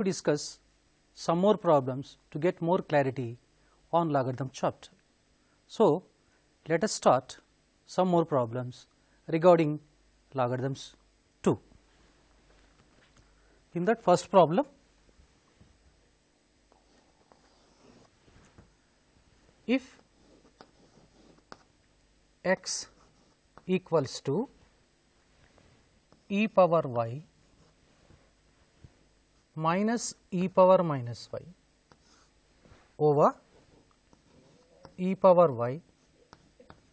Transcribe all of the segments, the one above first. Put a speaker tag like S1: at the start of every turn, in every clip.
S1: to discuss some more problems to get more clarity on logarithm chapter. So, let us start some more problems regarding logarithms 2. In that first problem, if x equals to e power y minus e power minus y over e power y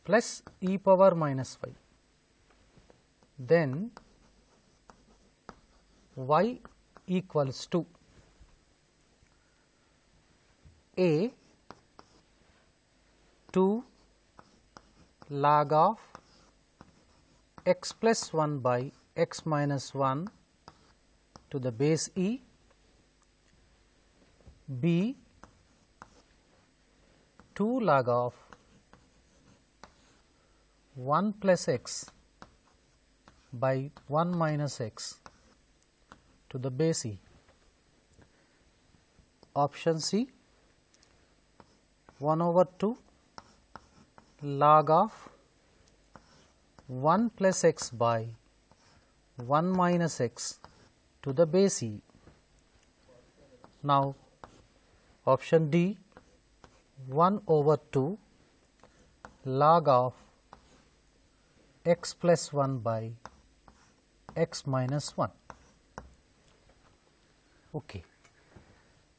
S1: plus e power minus y, then y equals to a 2 log of x plus 1 by x minus 1 to the base e, b 2 log of 1 plus x by 1 minus x to the base e. Option C, 1 over 2 log of 1 plus x by 1 minus x to the base e. Now, option D, 1 over 2 log of x plus 1 by x minus 1. Okay.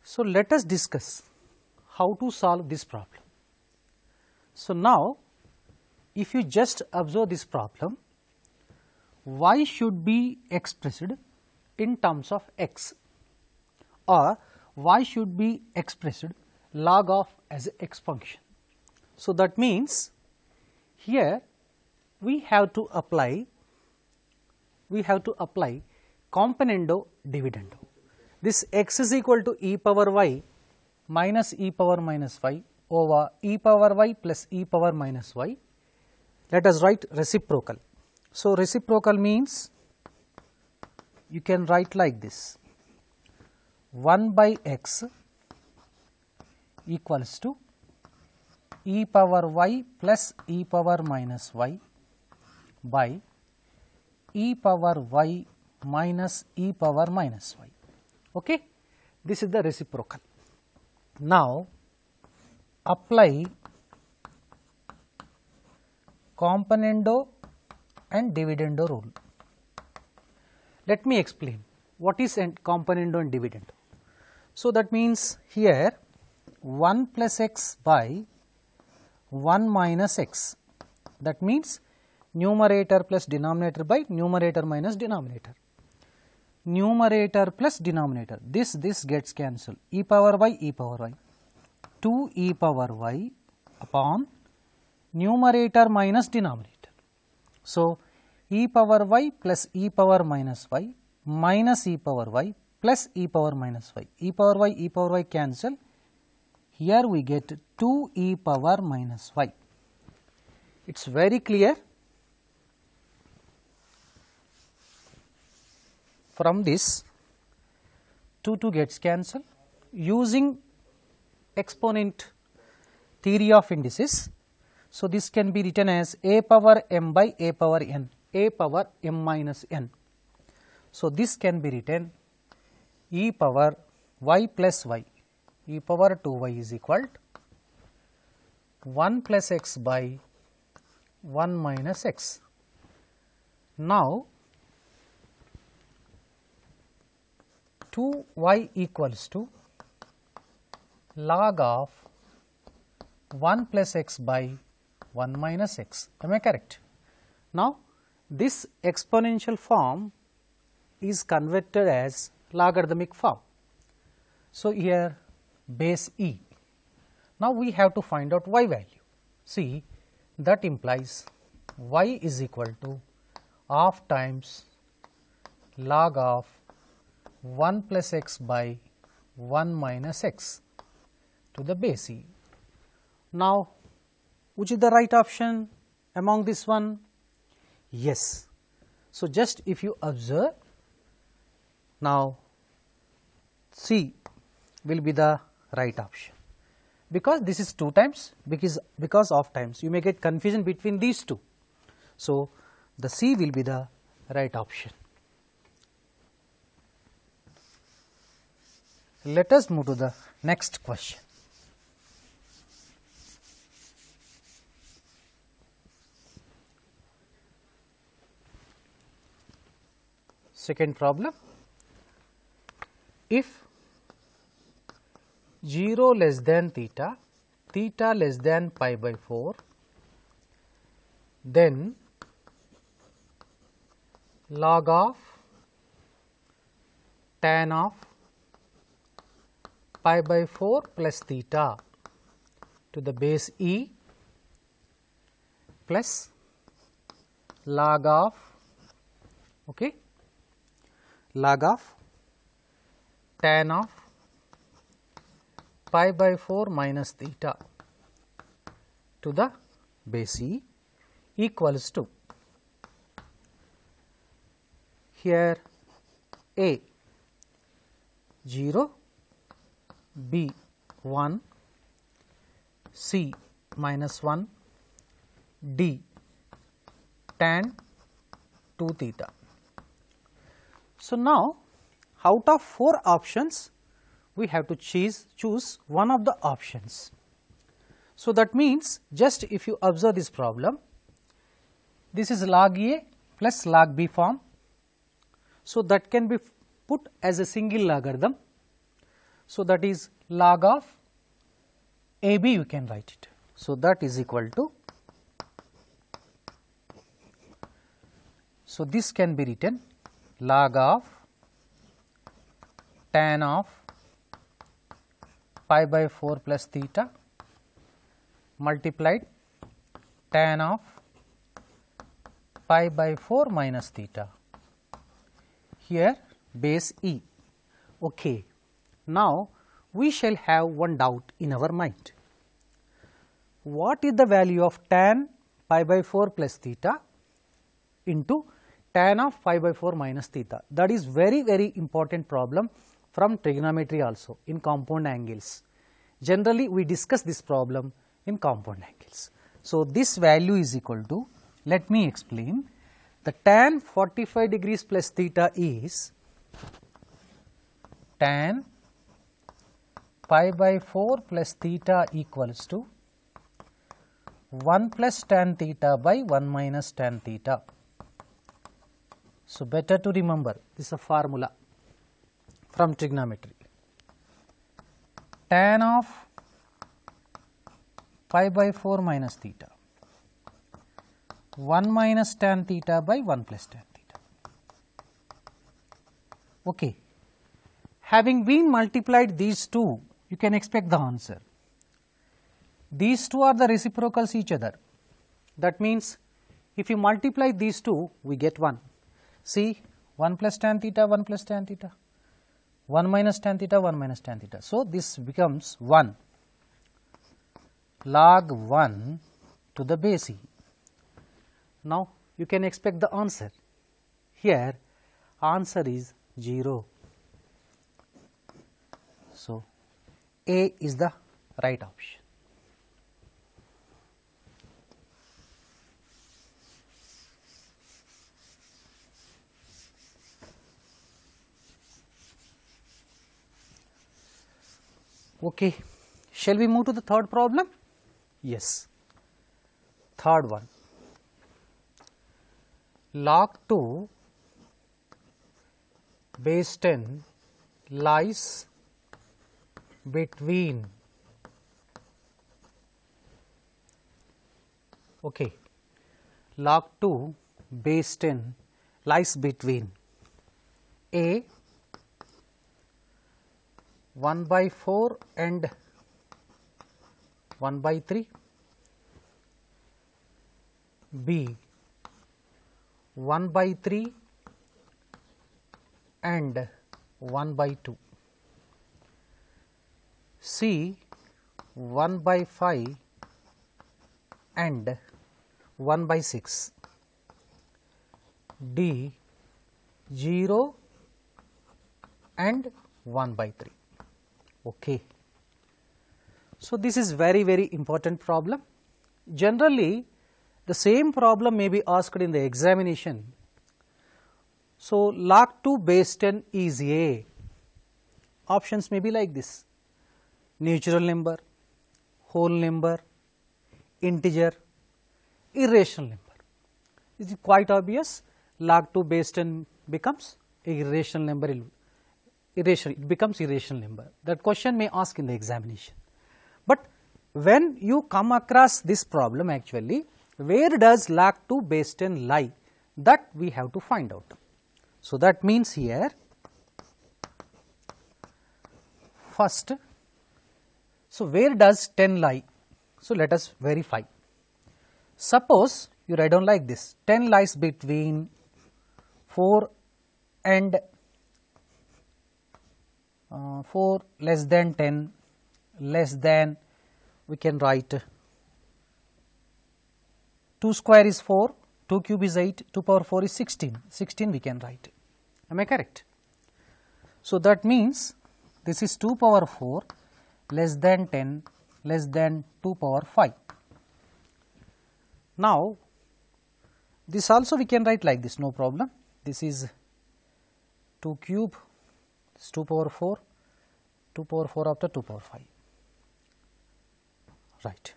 S1: So, let us discuss how to solve this problem. So, now if you just observe this problem, y should be expressed in terms of x, or y should be expressed log of as a x function. So, that means here we have to apply componendo dividendo. This x is equal to e power y minus e power minus y over e power y plus e power minus y. Let us write reciprocal. So, reciprocal means you can write like this: 1 by x equals to e power y plus e power minus y by e power y minus e power minus y. Okay? This is the reciprocal. Now, apply componendo and dividendo rule. Let me explain what is componendo and dividendo. So, that means here 1 plus x by 1 minus x, that means numerator plus denominator by numerator minus denominator. Numerator plus denominator, this gets cancelled, e power y, 2 e power y upon numerator minus denominator. So, e power y plus e power minus y minus e power y plus e power minus y, e power y cancel, here we get 2 e power minus y. It is very clear. From this 2 gets cancelled. Using exponent theory of indices, so this can be written as a power m by a power n, a power m minus n. So, this can be written e power y plus y, e power 2y is equal to 1 plus x by 1 minus x. Now, 2y equals to log of 1 plus x by 1 minus x. Am I correct? Now, this exponential form is converted as logarithmic form. So, here base e. Now, we have to find out y value. See, that implies y is equal to half times log of 1 plus x by 1 minus x to the base e. Now, which is the right option among this one? Yes. So, just if you observe, now C will be the right option, because this is 2 times, because of times you may get confusion between these two. So, the C will be the right option. Let us move to the next question. Second problem, if 0 less than theta, theta less than pi by 4, then log of tan of pi by 4 plus theta to the base e plus log of log of tan of pi by 4 minus theta to the base e equals to, here A 0, B 1, C minus 1, D tan 2 theta. So, now out of 4 options we have to choose one of the options. So, that means just if you observe this problem, this is log A plus log B form. So, that can be put as a single logarithm. So, that is log of AB, you can write it. So, that is equal to, so this can be written log of tan of pi by 4 plus theta multiplied tan of pi by 4 minus theta, here base e. Okay. Now, we shall have one doubt in our mind. What is the value of tan pi by 4 plus theta into tan of pi by 4 minus theta? That is very important problem from trigonometry also in compound angles. Generally, we discuss this problem in compound angles. So, this value is equal to, let me explain, the tan 45 degrees plus theta is tan pi by 4 plus theta equals to 1 plus tan theta by 1 minus tan theta. So, better to remember, this is a formula from trigonometry. Tan of pi by 4 minus theta, 1 minus tan theta by 1 plus tan theta. Okay. Having been multiplied these two, you can expect the answer. These two are the reciprocals each other. That means, if you multiply these two, we get 1. See, 1 plus tan theta, 1 plus tan theta, 1 minus tan theta, 1 minus tan theta. So, this becomes 1 log 1 to the base e. Now, you can expect the answer. Here, answer is 0. So, A is the right option. Okay. Shall we move to the third problem? Yes. Third one. Log 2 base 10 lies between, okay, log 2 base 10 lies between A 1 by 4 and 1 by 3, B 1 by 3 and 1 by 2, C 1 by 5 and 1 by 6, D 0 and 1 by 3. Okay. So, this is very important problem. Generally, the same problem may be asked in the examination. So, log2 base 10 is a. Options may be like this: natural number, whole number, integer, irrational number. It is quite obvious. Log2 base 10 becomes a irrational number. It becomes irrational number. That question may ask in the examination. But when you come across this problem, actually, where does log2 base 10 lie? That we have to find out. So, that means here first, so where does 10 lie? So, let us verify. Suppose you write down like this: 10 lies between 4 and 4 less than 10 less than, we can write 2 square is 4, 2 cube is 8, 2 power 4 is 16, 16 we can write. Am I correct? So, that means this is 2 power 4 less than 10 less than 2 power 5. Now, this also we can write like this, no problem. This is 2 cube, this is 2 power 4, 2 power 4 after 2 power 5. Right.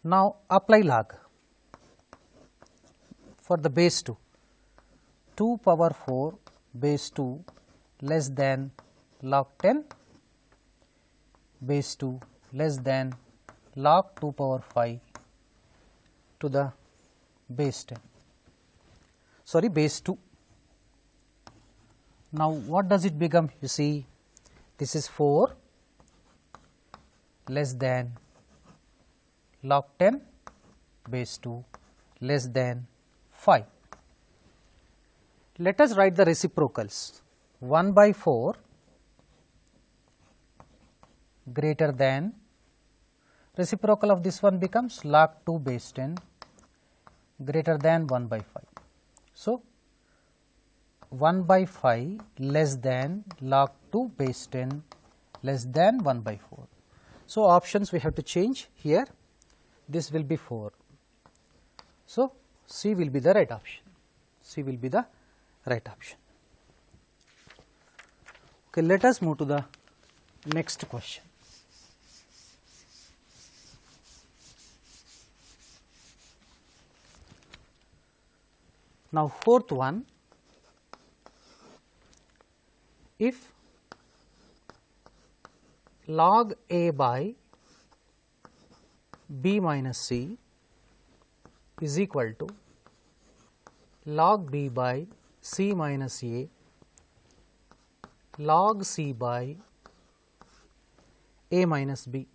S1: Now, apply log for the base 2. 2 power 4 base 2 less than log 10 base 2 less than log 2 power 5 to the base 10, sorry, base 2. Now, what does it become? You see, this is 4 less than log 10 base 2 less than 5. Let us write the reciprocals. 1 by 4 greater than, reciprocal of this one becomes log 2 base 10 greater than 1 by 5. So, 1 by 5 less than log 2 base 10 less than 1 by 4. So, options we have to change here. This will be 4. So, C will be the right option. C will be the right option. Okay, let us move to the next question. Now, fourth one, if log A by B minus C is equal to log B by C minus A log C by A minus B,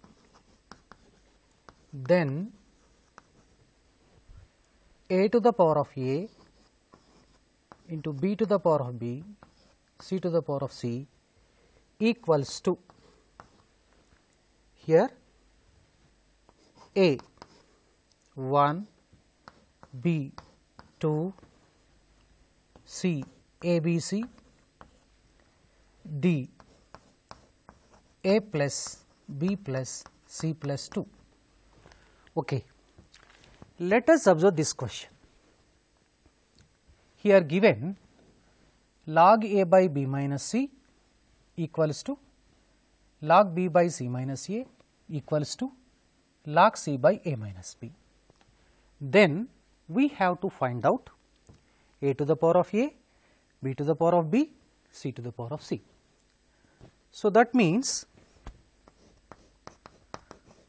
S1: then A to the power of A into B to the power of B, C to the power of C equals to, here A 1, B 2, C ABC, D A plus B plus C plus 2. Okay. Let us observe this question. Here given log A by B minus C equals to log B by C minus A equals to log C by A minus B. Then we have to find out A to the power of A, B to the power of B, C to the power of C. So, that means,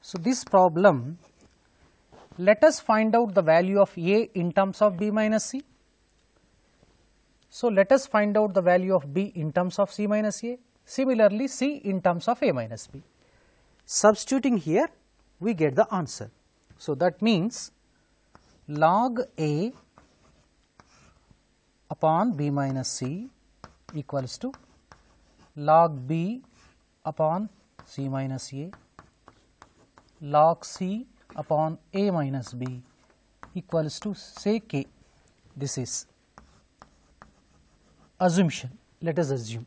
S1: so this problem, let us find out the value of A in terms of B minus C. So, let us find out the value of B in terms of C minus A, similarly C in terms of A minus B. Substituting here, we get the answer. So, that means log A upon B minus C equals to log B upon C minus A log C upon A minus B equals to say K. This is assumption. let us assume.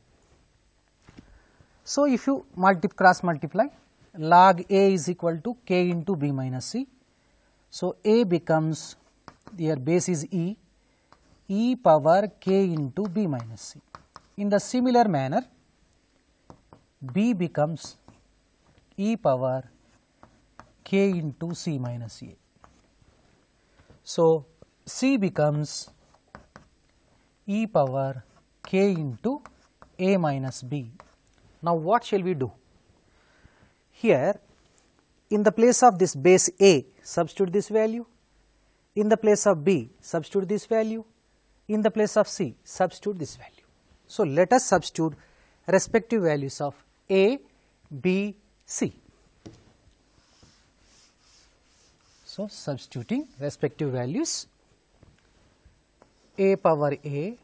S1: So, if you cross multiply, log A is equal to k into b minus c. So, A becomes, their base is e power k into b minus c. In the similar manner, B becomes e power k into c minus a. So, C becomes e power k into a minus b. Now, what shall we do? Here, in the place of this base A, substitute this value. In the place of B, substitute this value. In the place of C, substitute this value. So, let us substitute respective values of A, B, C. So, substituting respective values, A power A,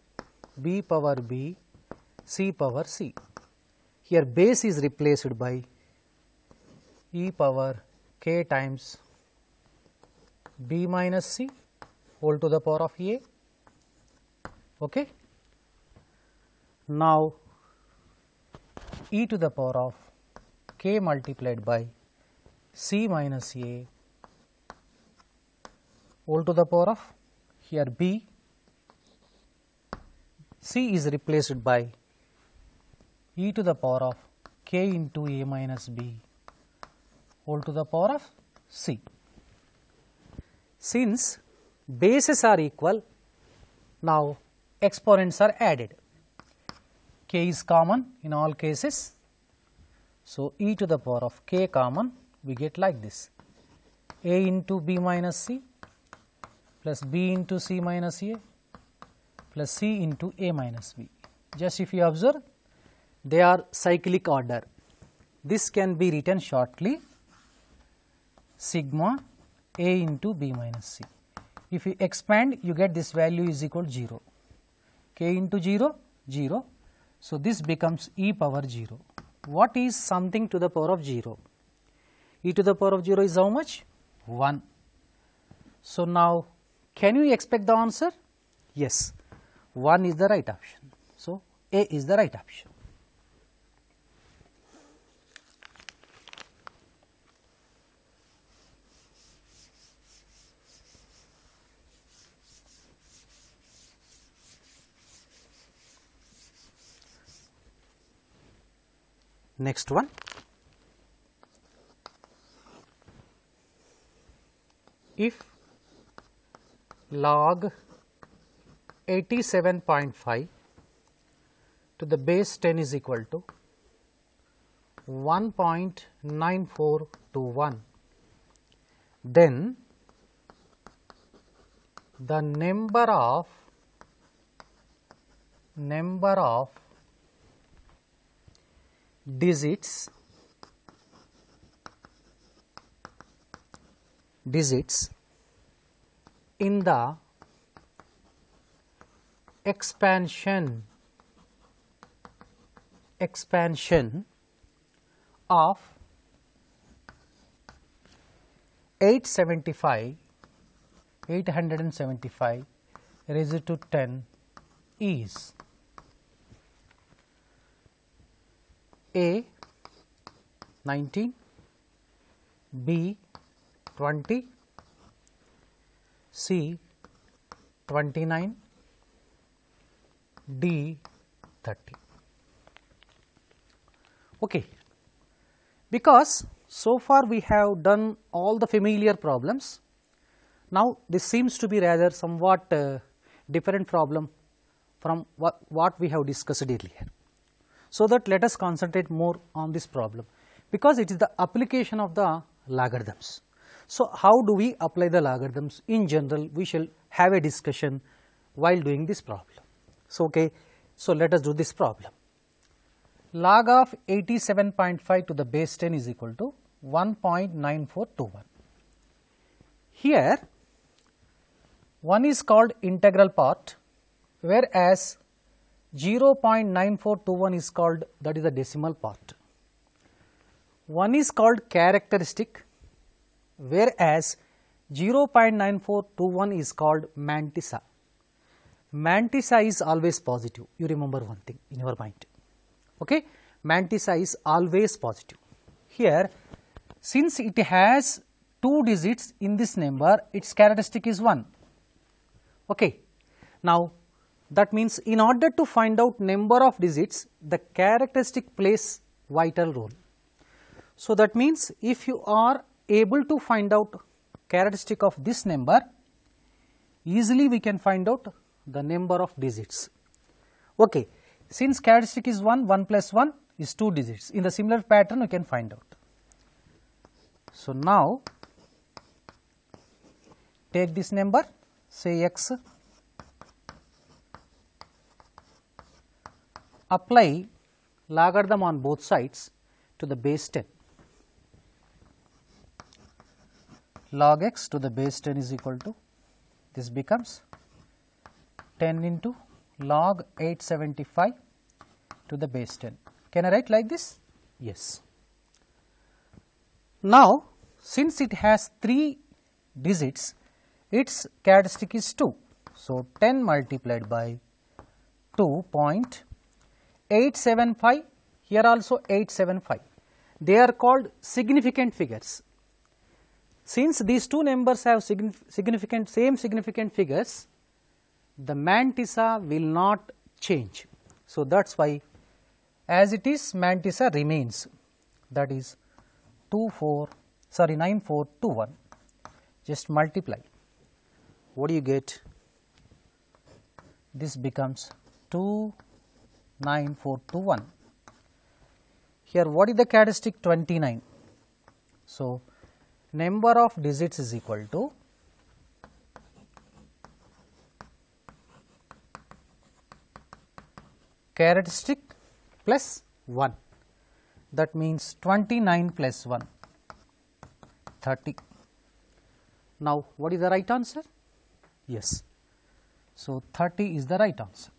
S1: B power B, C power C. Here base is replaced by e power k times b minus c whole to the power of a. Okay. Now, e to the power of k multiplied by c minus a whole to the power of, here b, c is replaced by e to the power of k into a minus b whole to the power of c. Since bases are equal, now exponents are added. K is common in all cases. So, e to the power of k common, we get like this, a into b minus c plus b into c minus a plus c into a minus b. Just if you observe, they are cyclic order. This can be written shortly, sigma a into b minus c. If you expand, you get this value is equal to 0. K into 0, 0. So, this becomes e power 0. What is something to the power of 0? E to the power of 0 is how much? 1. So, now can you expect the answer? Yes, 1 is the right option. So, A is the right option. Next one, if log 87.5 to the base 10 is equal to 1.9421, then the number of digits in the expansion of 875 raised to 10 is A 19, B 20, C 29, D 30. Okay. Because so far we have done all the familiar problems. Now, this seems to be rather somewhat different problem from what we have discussed earlier. So, that let us concentrate more on this problem, because it is the application of the logarithms. So, how do we apply the logarithms? In general, we shall have a discussion while doing this problem. So, okay. So, let us do this problem. Log of 87.5 to the base 10 is equal to 1.9421. Here, one is called integral part, whereas 0.9421 is called, that is the decimal part. One is called characteristic, whereas 0.9421 is called mantissa. 𝗬𝗃 is always positive. You remember one thing in your mind. Okay, 𝗬𝗃 is always positive. Here, since it has 2 digits in this number, its characteristic is 1. Okay. Now, that means in order to find out number of digits, the characteristic plays vital role. So, that means if you are able to find out characteristic of this number, easily we can find out the number of digits. Okay. Since characteristic is 1, 1 plus 1 is 2 digits. In the similar pattern, we can find out. So, now take this number, say x, apply logarithm on both sides to the base 10. Log x to the base 10 is equal to, this becomes 10 into log 875 to the base 10. Can I write like this? Yes. Now, since it has 3 digits, its characteristic is 2. So, 10 multiplied by 2.875, here also 875. They are called significant figures. Since these two numbers have same significant figures, the 𝗬𝗃 will not change. So, that is why as it is 𝗬𝗃 remains, that is 9421. Just multiply. What do you get? This becomes 29421. Here what is the characteristic? 29. So, number of digits is equal to characteristic plus 1. That means 29 plus 1, 30. Now, what is the right answer? Yes. So, 30 is the right answer.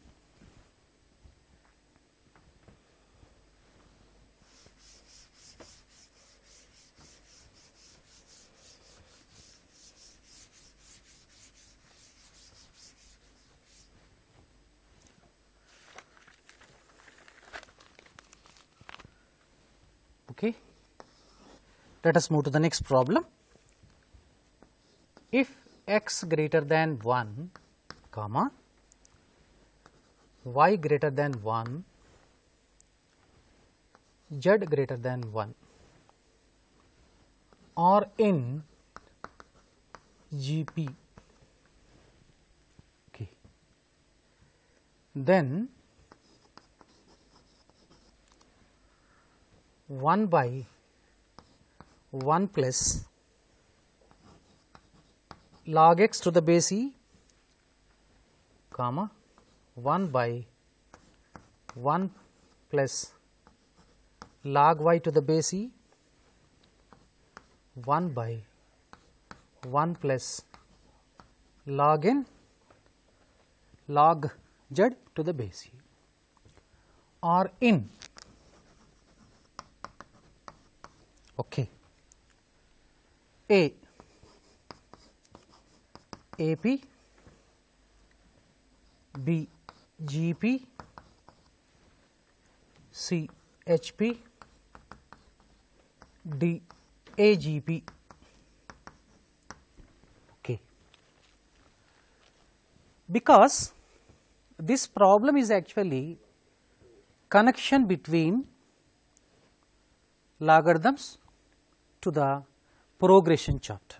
S1: Okay. Let us move to the next problem. If x greater than 1, comma, y greater than 1, z greater than 1 are in GP, okay, then 1 by 1 plus log x to the base e, comma, 1 by 1 plus log y to the base e, 1 by 1 plus log n log z to the base e are in, okay, A, AP, B, GP, C, HP, D, AGP. Okay. Because this problem is actually connection between logarithms to the progression chapter.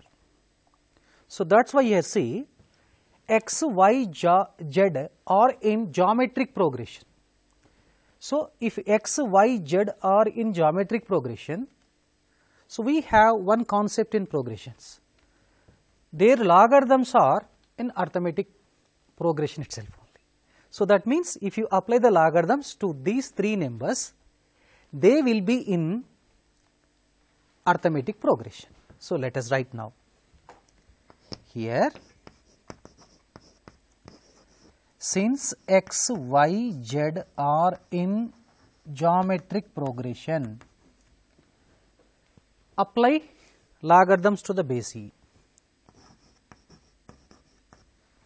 S1: So, that is why here see x, y, z are in geometric progression. So, if x, y, z are in geometric progression, so we have one concept in progressions. Their logarithms are in arithmetic progression itself only. So, that means if you apply the logarithms to these 3 numbers, they will be in arithmetic progression. So, let us write now. Here, since x, y, z are in geometric progression, apply logarithms to the base e.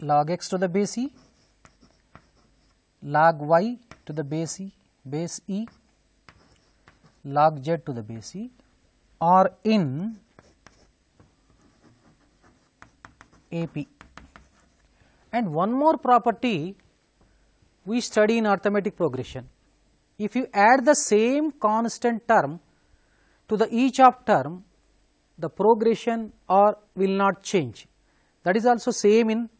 S1: Log x to the base e log y to the base e log z to the base e or in AP. And one more property we study in arithmetic progression. If you add the same constant term to the each of term, the progression or will not change. That is also same in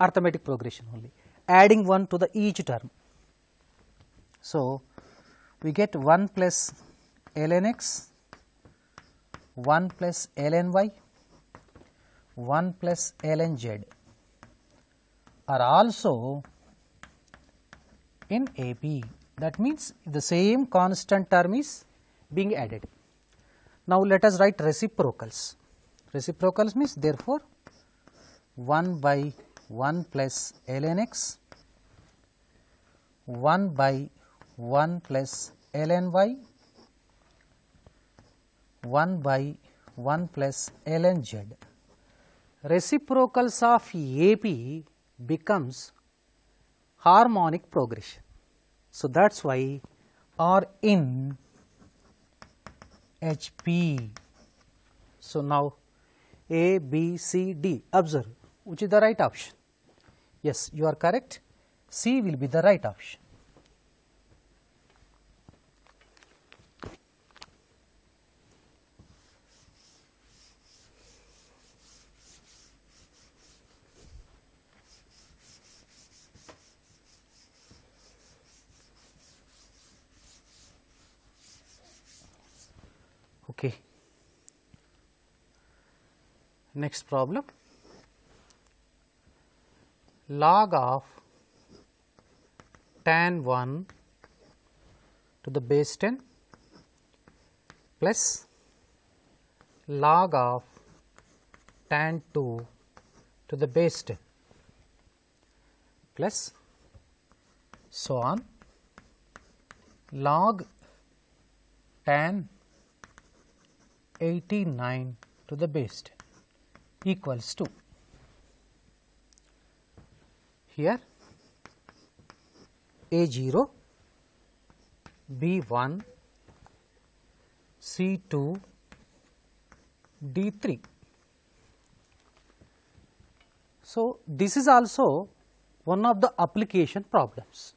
S1: arithmetic progression only, adding one to the each term. So, we get 1 plus ln x, 1 plus ln y, 1 plus ln z are also in AP. That means the same constant term is being added. Now, let us write reciprocals. Reciprocals means therefore 1 by 1 plus ln x, 1 by 1 plus ln y, 1 by 1 plus ln z. Reciprocals of AP becomes harmonic progression. So, that is why are in HP. So, now A, B, C, D, observe which is the right option. Yes, you are correct, C will be the right option. Okay. Next problem, log of tan 1 to the base 10 plus log of tan 2 to the base 10 plus so on log tan 89 to the base 10 equals to, here A0, B1, C2, D3. So, this is also one of the application problems.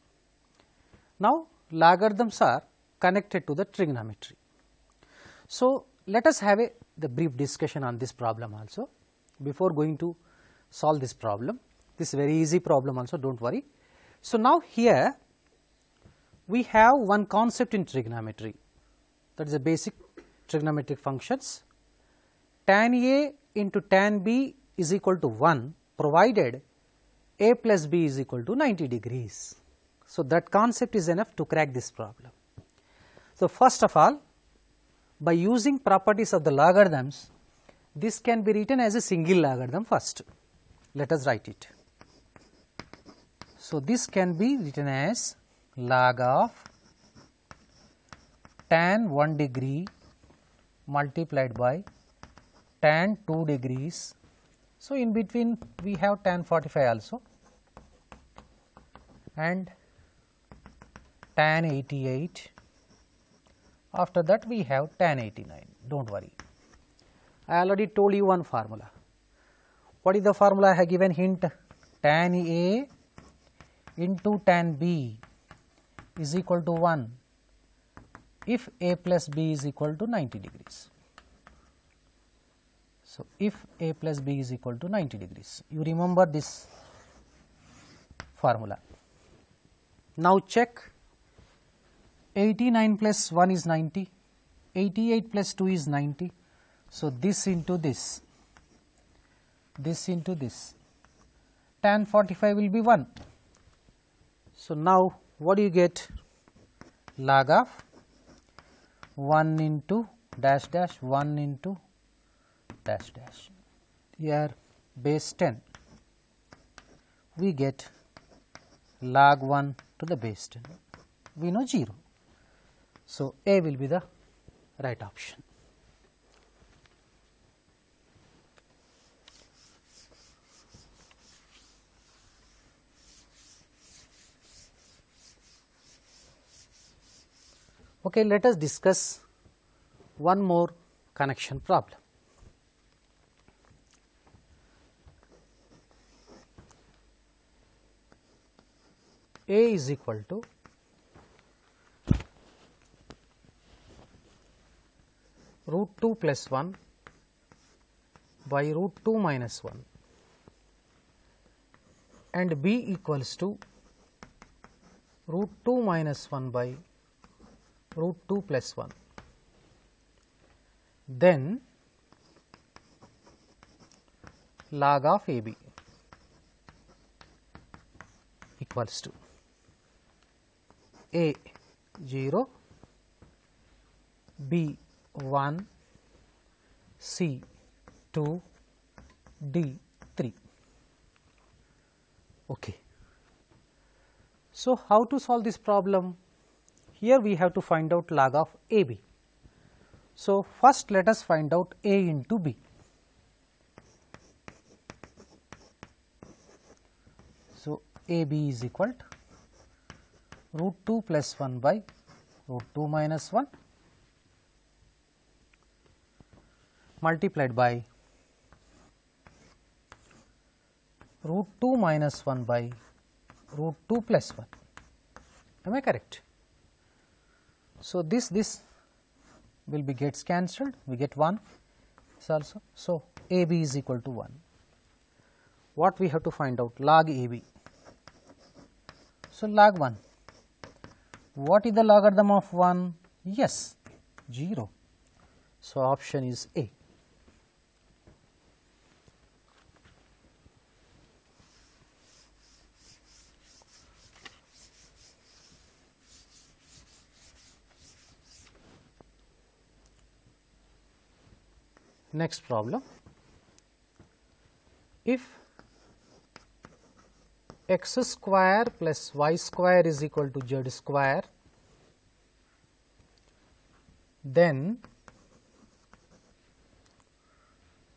S1: Now, logarithms are connected to the trigonometry. So, let us have the brief discussion on this problem also before going to solve this problem. This is very easy problem also, do not worry. So, now here we have one concept in trigonometry, that is the basic trigonometric functions. Tan A into tan B is equal to 1 provided A plus B is equal to 90 degrees. So, that concept is enough to crack this problem. So, first of all, by using properties of the logarithms, this can be written as a single logarithm first. Let us write it. So, this can be written as log of tan 1 degree multiplied by tan 2 degrees. So, in between we have tan 45 also and tan 88. After that we have tan 89, do not worry. I already told you one formula. What is the formula? I have given hint, tan A into tan B is equal to 1 if A plus B is equal to 90 degrees. So, if A plus B is equal to 90 degrees, you remember this formula. Now, check 89 plus 1 is 90, 88 plus 2 is 90. So, this into this into this, tan 45 will be 1. So, now what do you get? Log of 1 into dash dash 1 into dash dash, here base 10, we get log 1 to the base 10, we know 0. So, A will be the right option. Okay, let us discuss one more connection problem. A is equal to √2 plus 1 by √2 minus 1 and B equals to √2 minus 1 by √2 plus 1. Then log of AB equals to A 0, B 1, C 2, D 3. Okay. So, how to solve this problem? Here we have to find out log of AB. So, first let us find out A into B. So, AB is equal to √2 plus 1 by √2 minus 1 multiplied by √2 minus 1 by √2 plus 1. Am I correct? So, this will be gets cancelled, we get 1 also. So, AB is equal to 1. What we have to find out? Log AB. So, log 1. What is the logarithm of 1? Yes, 0. So, option is A. Next problem, if x square plus y square is equal to z square, then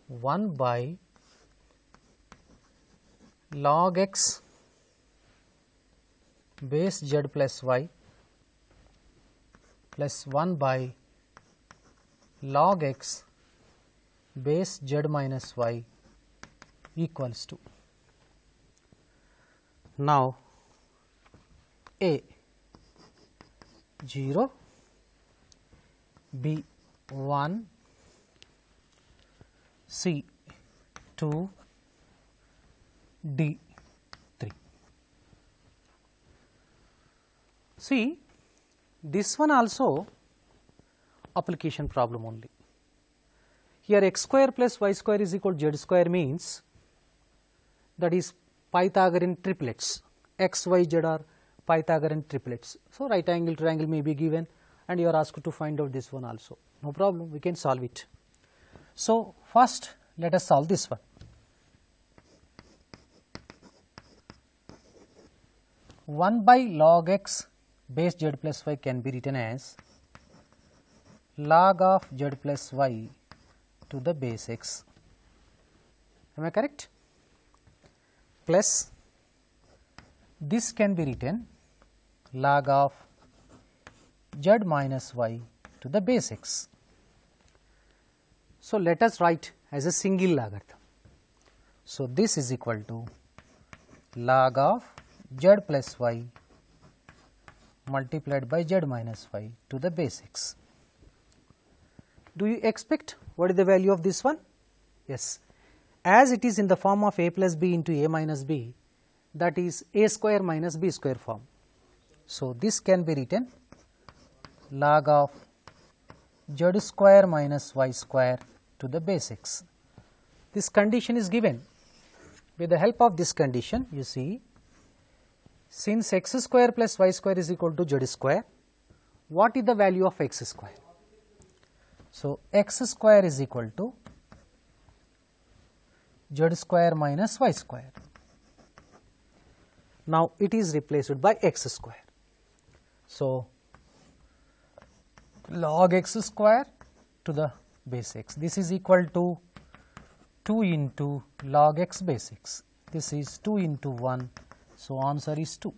S1: 1 by log x base z plus y plus 1 by log x base z minus y equals to. Now, A 0, B 1, C 2, D 3. See, this one also application problem only. Here x square plus y square is equal to z square means that is Pythagorean triplets, x, y, z are Pythagorean triplets. So, right angle triangle may be given and you are asked to find out this one also. No problem, we can solve it. So, first let us solve this one. One by log x base z plus y can be written as log of z plus y to the base x. Am I correct? Plus this can be written log of z minus y to the base x. So, let us write as a single logarithm. So, this is equal to log of z plus y multiplied by z minus y to the base x. Do you expect what is the value of this one? Yes, as it is in the form of a plus b into a minus b, that is a square minus b square form. So, this can be written log of z square minus y square to the base x. This condition is given. With the help of this condition, you see, since x square plus y square is equal to z square, what is the value of x square? So, x square is equal to z square minus y square. Now, it is replaced by x square. So, log x square to the base x. This is equal to 2 into log x base x. This is 2 into 1. So, answer is 2.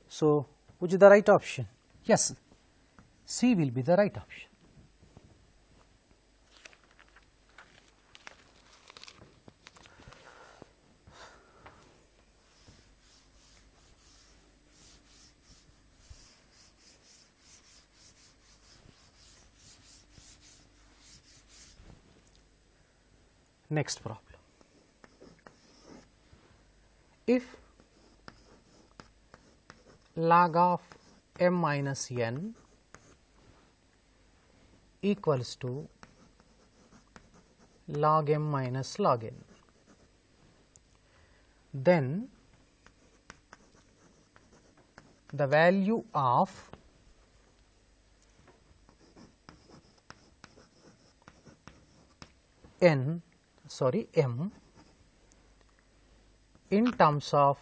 S1: So, which is the right option? Yes, C will be the right option. Next problem. If log of m minus n equals to log m minus log n, then the value of m in terms of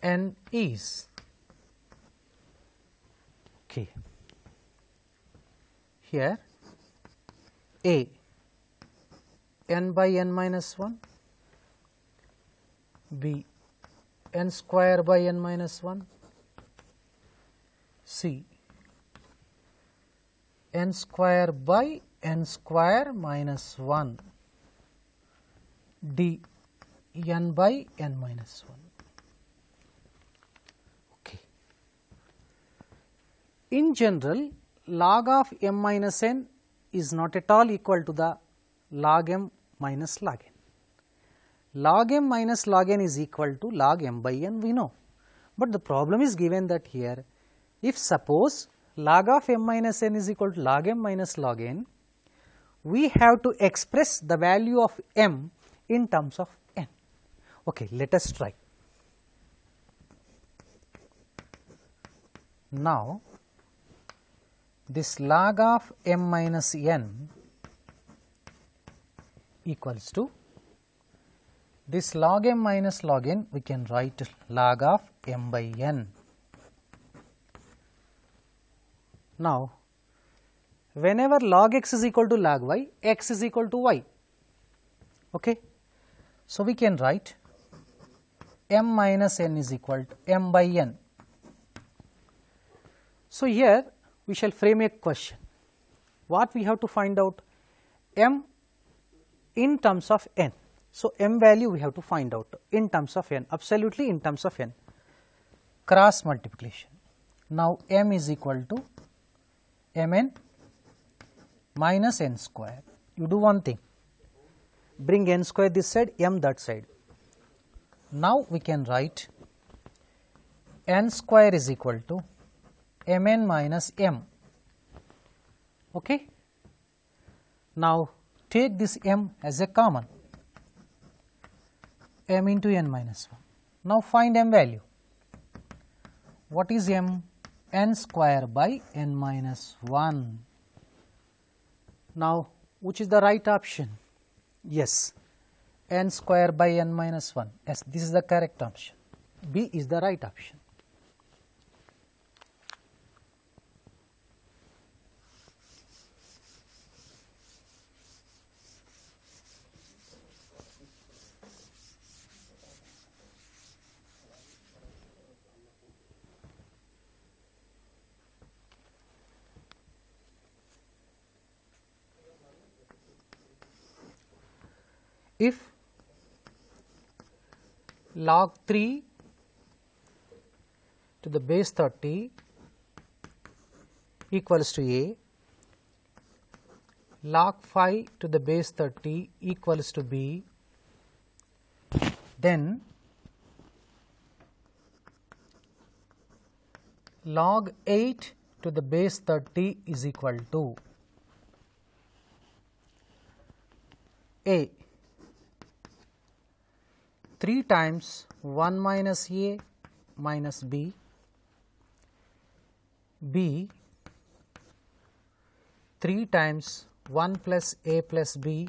S1: n is, okay, here A n by n minus 1, B n square by n minus 1, C n square by n square minus 1, D n by n minus 1. Okay. In general, log of m minus n is not at all equal to the log m minus log n. Log m minus log n is equal to log m by n, we know, but the problem is given that here, if suppose log of m minus n is equal to log m minus log n, we have to express the value of m in terms of n. Okay, let us try. Now, this log of m minus n equals to this log m minus log n, we can write log of m by n. Now, whenever log x is equal to log y, x is equal to y. Okay. So, we can write m minus n is equal to m by n. So, here we shall frame a question. What we have to find out? M in terms of n. So, m value we have to find out in terms of n, absolutely in terms of n, cross multiplication. Now, m is equal to mn minus n square. You do one thing, bring n square this side, m that side. Now, we can write n square is equal to mn minus m. Okay. Now, take this m as a common, m into n minus 1. Now, find m value. What is m? N square by n minus 1. Now, which is the right option? Yes, n square by n minus 1. Yes, this is the correct option. B is the right option. If log 3 to the base 30 equals to A, log 5 to the base 30 equals to B, then log 8 to the base 30 is equal to A 3 times 1 minus A minus B, B 3 times 1 plus A plus B,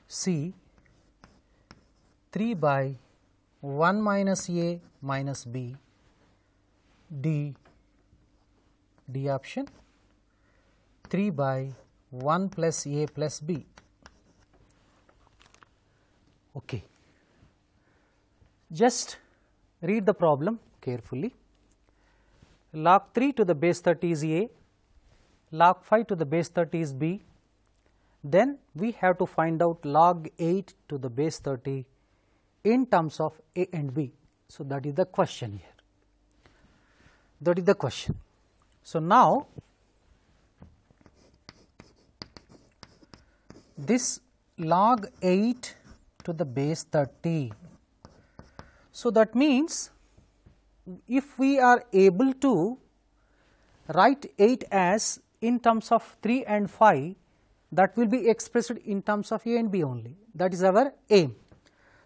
S1: C 3 by 1 minus A minus B, D option 3 by 1 plus A plus B. Okay. Just read the problem carefully. log3 to the base 30 is a, log5 to the base 30 is b, then we have to find out log 8 to the base 30 in terms of a and b. So, that is the question here, that is the question. So, now this log 8 to the base 30, so that means if we are able to write 8 as in terms of 3 and 5, that will be expressed in terms of a and b only, that is our aim.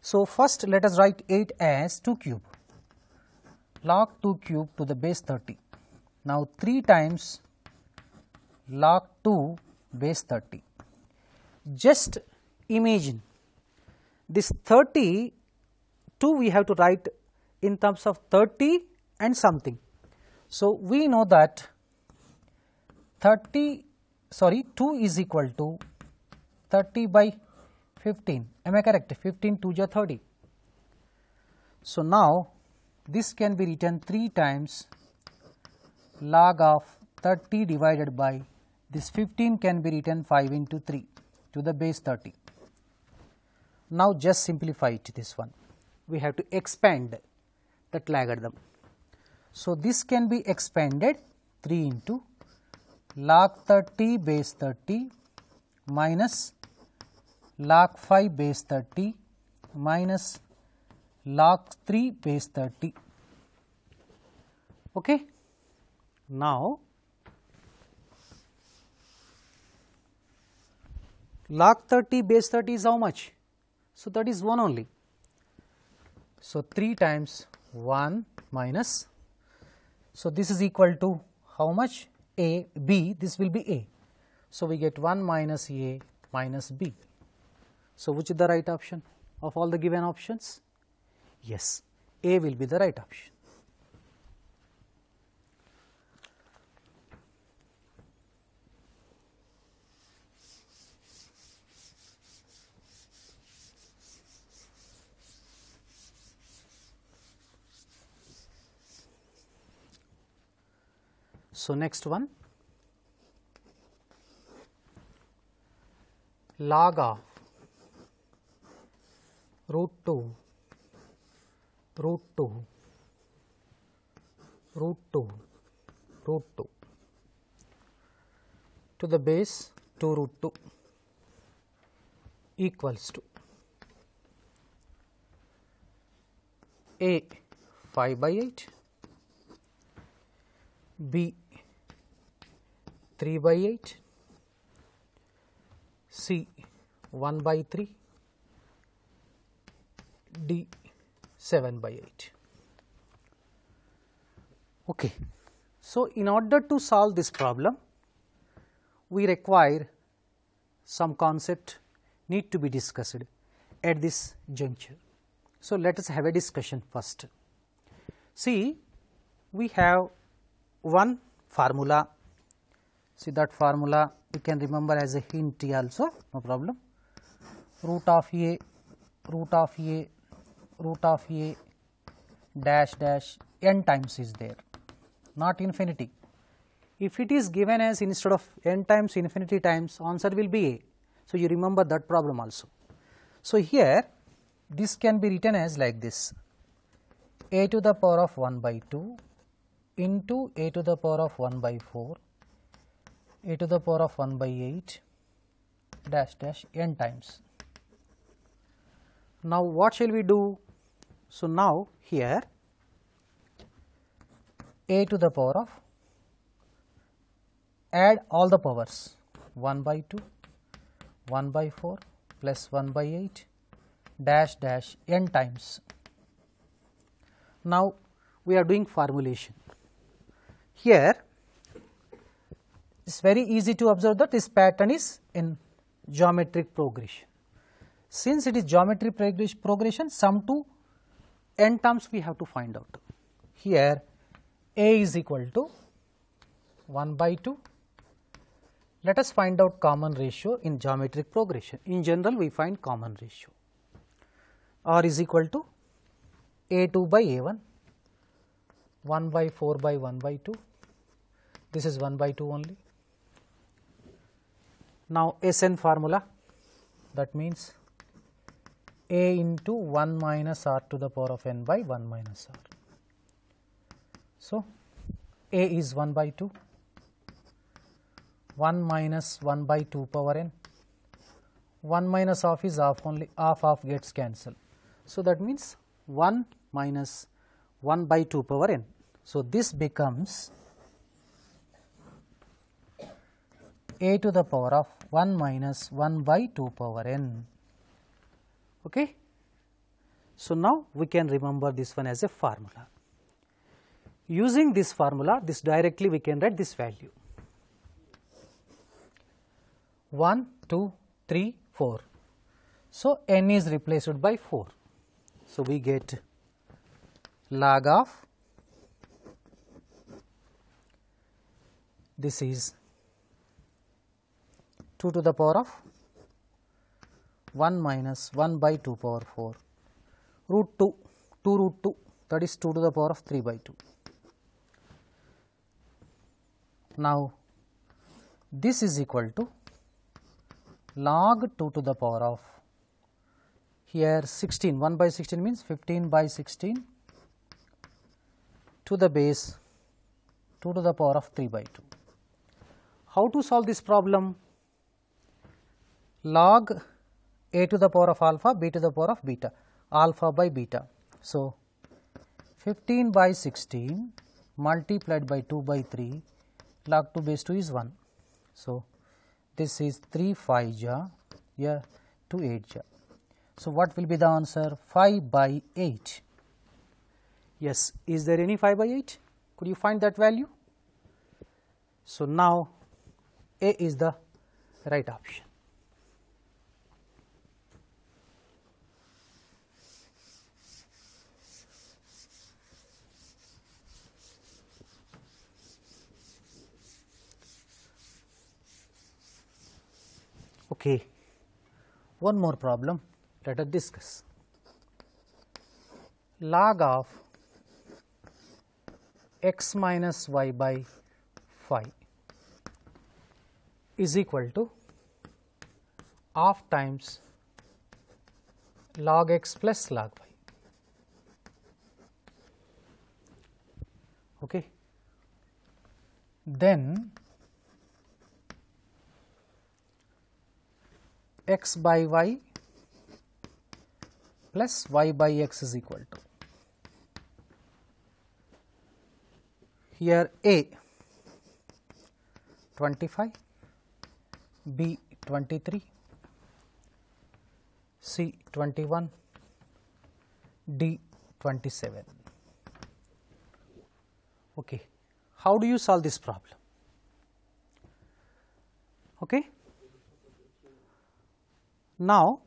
S1: So, first let us write 8 as 2 cube, log 2 cube to the base 30. Now, 3 times log 2 base 30. Just imagine this 32 we have to write in terms of 30 and something. So, we know that 2 is equal to 30 by 15, am I correct? 15 2 ja 30. So, now this can be written 3 times log of 30 divided by this 15 can be written 5 into 3 to the base 30. Now, just simplify it, this one we have to expand that logarithm. So, this can be expanded 3 into log 30 base 30 minus log 5 base 30 minus log 3 base 30. Okay. Now, log 30 base 30 is how much? So, that is 1 only. So, 3 times 1 minus, so this is equal to how much? A, b, this will be a. So, we get 1 minus a minus b. So, which is the right option of all the given options? Yes, a will be the right option. So, next one, log of root 2 root 2 root 2 root 2 to the base 2 root 2 equals to a 5 by 8, b 3 by 8, c 1 by 3, d 7 by 8. Okay. So, in order to solve this problem, we require some concept need to be discussed at this juncture. So, let us have a discussion first. See, we have one formula. See, that formula you can remember as a hint also, no problem. Root of a dash dash n times is there, not infinity. If it is given as instead of n times infinity times, answer will be a. So, you remember that problem also. So, here this can be written as like this, a to the power of 1 by 2 into a to the power of 1 by 4, a to the power of 1 by 8 dash dash n times. Now, what shall we do? So, now here a to the power of, add all the powers 1 by 2, 1 by 4 plus 1 by 8 dash dash n times. Now, we are doing formulation. Here it is very easy to observe that this pattern is in geometric progression. Since it is geometric progression, sum to n terms we have to find out. Here a is equal to 1 by 2. Let us find out common ratio in geometric progression. In general, we find common ratio. R is equal to a2 by a1. 1 by 4 by 1 by 2. This is 1 by 2 only. Now Sn formula, that means A into 1 minus r to the power of n by 1 minus r. So A is 1 by 2, 1 minus 1 by 2 power n, 1 minus half is half only, half gets cancelled. So that means 1 minus 1 by 2 power n. So this becomes a to the power of 1 minus 1 by 2 power n. Okay. So now we can remember this one as a formula. Using this formula, this directly we can write this value 1, 2, 3, 4. So n is replaced by 4. So we get log of, this is 2 to the power of 1 minus 1 by 2 power 4 root 2, 2 root 2, that is 2 to the power of 3 by 2. Now this is equal to log 2 to the power of, here 16, 1 by 16 means 15 by 16 to the base 2 to the power of 3 by 2. How to solve this problem? Log a to the power of alpha, b to the power of beta, alpha by beta. So 15 by 16 multiplied by 2 by 3, log 2 base 2 is 1. So this is 3 5 yeah, 2 8 ja. So what will be the answer? 5 by 8. Yes, is there any 5 by 8? Could you find that value? So now A is the right option. Okay, one more problem, let us discuss. Log of x minus y by phi is equal to half times log x plus log y. Okay. Then x by y plus y by x is equal to, here A 25, B 23, C 21, D 27. Okay. How do you solve this problem? Okay. Now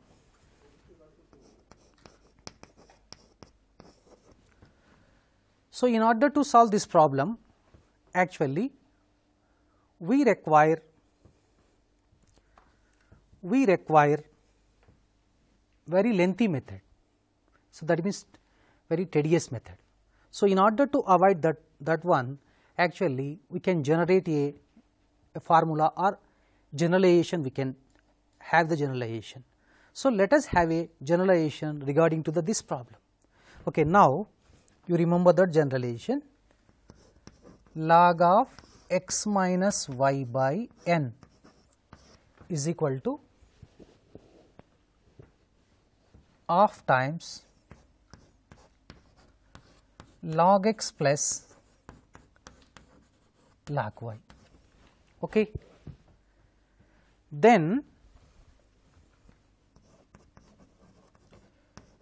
S1: so in order to solve this problem, actually we require very lengthy method. So that means very tedious method. So in order to avoid that one, actually we can generate a formula or generalization, we can have the generalization. So let us have a generalization regarding to this problem. Okay, now you remember that generalization, log of x minus y by n is equal to half times log x plus log y. Okay. Then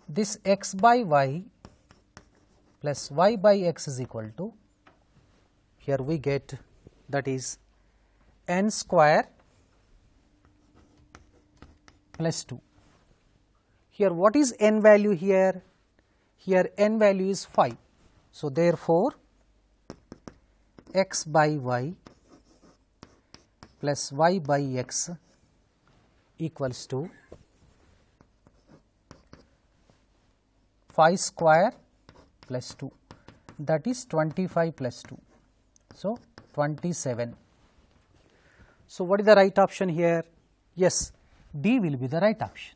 S1: this x by y plus y by x is equal to, here we get, that is n square plus 2. Here what is n value here? Here n value is 5. So therefore x by y plus y by x equals to 5 square plus 2. that is 25 plus 2. So, 27. So, what is the right option here? Yes, D will be the right option.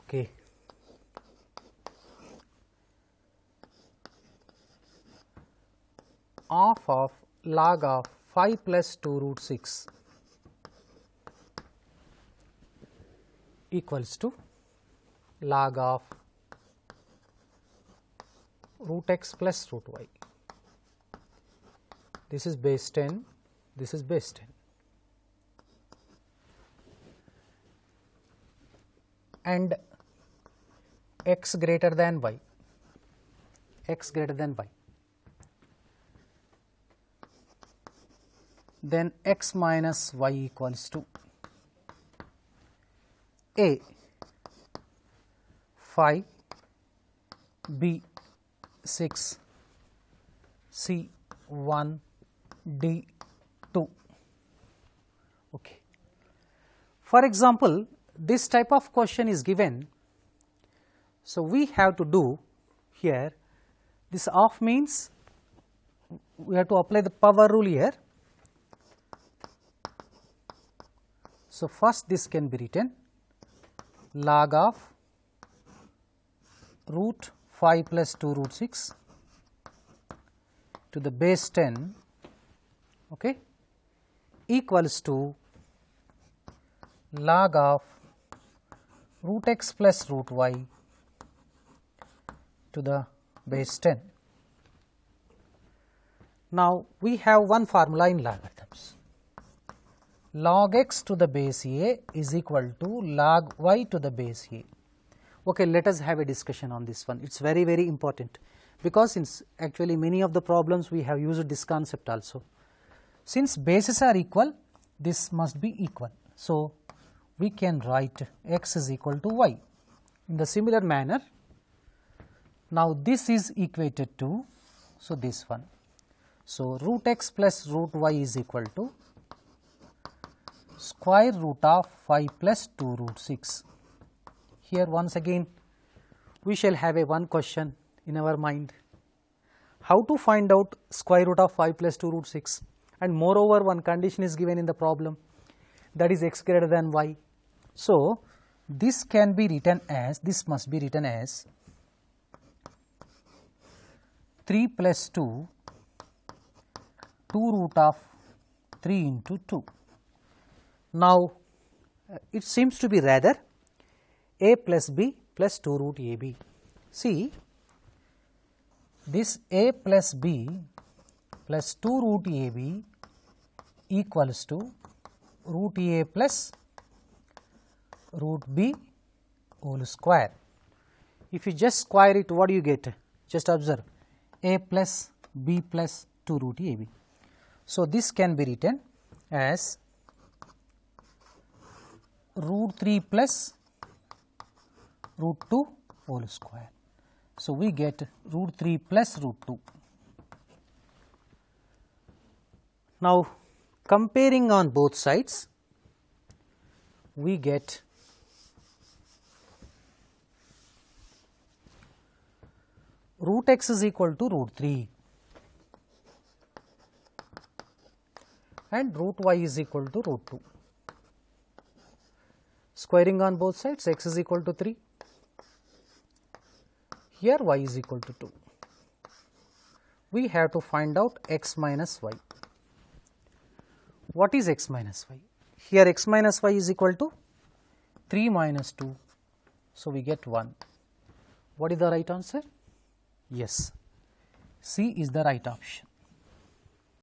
S1: Okay. Half of log of 5 plus 2 root 6 equals to log of root x plus root y. This is base 10, this is base 10. And x greater than y, x greater than y, then x minus y equals to A 5, B 6, C 1, D 2. Okay. For example, this type of question is given. So, we have to do here this half means we have to apply the power rule here. So, first this can be written log of root 5 plus 2 root 6 to the base 10, okay, equals to log of root x plus root y to the base 10. Now, we have one formula in logarithms. Log x to the base a is equal to log y to the base a. Okay, let us have a discussion on this one. It is very, very important, because since actually many of the problems we have used this concept also. Since bases are equal, this must be equal. So, we can write x is equal to y. In the similar manner, now this is equated to, so this one. So, root x plus root y is equal to square root of 5 plus 2 root 6. Here once again we shall have a one question in our mind, how to find out square root of 5 plus 2 root 6, and moreover one condition is given in the problem, that is x greater than y. So, this can be written as, this must be written as 3 plus 2, 2 root of 3 into 2. Now, it seems to be rather a plus b plus 2 root a b. See, this a plus b plus 2 root a b equals to root a plus root b whole square. If you just square it, what do you get? Just observe, a plus b plus 2 root a b. So, this can be written as root 3 plus root 2 whole square. So, we get root 3 plus root 2. Now, comparing on both sides, we get root x is equal to root 3 and root y is equal to root 2. Squaring on both sides, x is equal to 3, here y is equal to 2. We have to find out x minus y. What is x minus y? Here x minus y is equal to 3 minus 2, so we get 1. What is the right answer? Yes, C is the right option.